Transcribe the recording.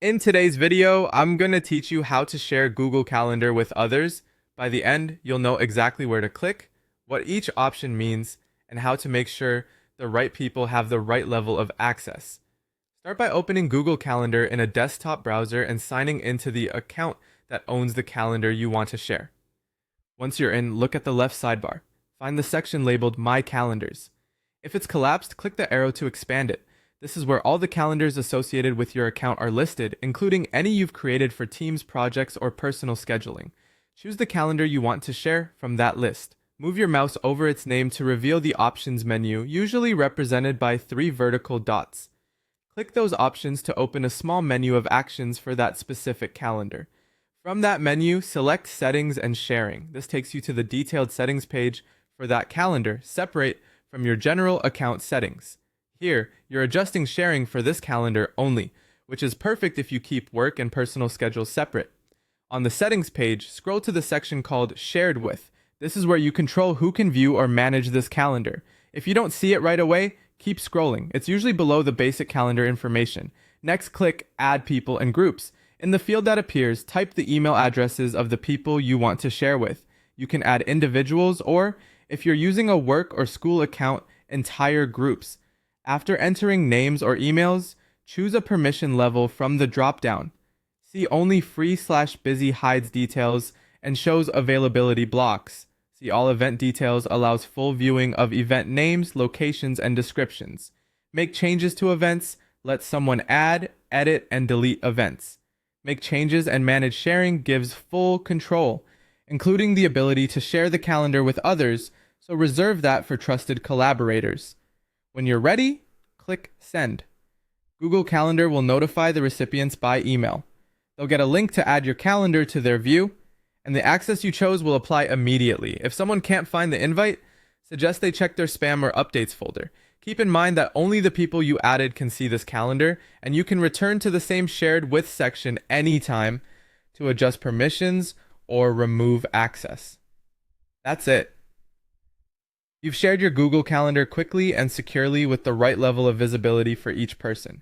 In today's video, I'm going to teach you how to share Google Calendar with others. By the end, you'll know exactly where to click, what each option means, and how to make sure the right people have the right level of access. Start by opening Google Calendar in a desktop browser and signing into the account that owns the calendar you want to share. Once you're in, look at the left sidebar. Find the section labeled My Calendars. If it's collapsed, click the arrow to expand it. This is where all the calendars associated with your account are listed, including any you've created for teams, projects, or personal scheduling. Choose the calendar you want to share from that list. Move your mouse over its name to reveal the options menu, usually represented by 3 vertical dots. Click those options to open a small menu of actions for that specific calendar. From that menu, select Settings and Sharing. This takes you to the detailed settings page for that calendar, separate from your general account settings. Here, you're adjusting sharing for this calendar only, which is perfect if you keep work and personal schedules separate. On the settings page, scroll to the section called Shared With. This is where you control who can view or manage this calendar. If you don't see it right away, keep scrolling. It's usually below the basic calendar information. Next, click Add People and Groups. In the field that appears, type the email addresses of the people you want to share with. You can add individuals or, if you're using a work or school account, entire groups. After entering names or emails, choose a permission level from the drop-down. See only free/busy hides details and shows availability blocks. See all event details allows full viewing of event names, locations, and descriptions. Make changes to events, let someone add, edit, and delete events. Make changes and manage sharing gives full control, including the ability to share the calendar with others, so reserve that for trusted collaborators. When you're ready, click Send. Google Calendar will notify the recipients by email. They'll get a link to add your calendar to their view, and the access you chose will apply immediately. If someone can't find the invite, suggest they check their spam or updates folder. Keep in mind that only the people you added can see this calendar, and you can return to the same Shared With section anytime to adjust permissions or remove access. That's it. You've shared your Google Calendar quickly and securely with the right level of visibility for each person.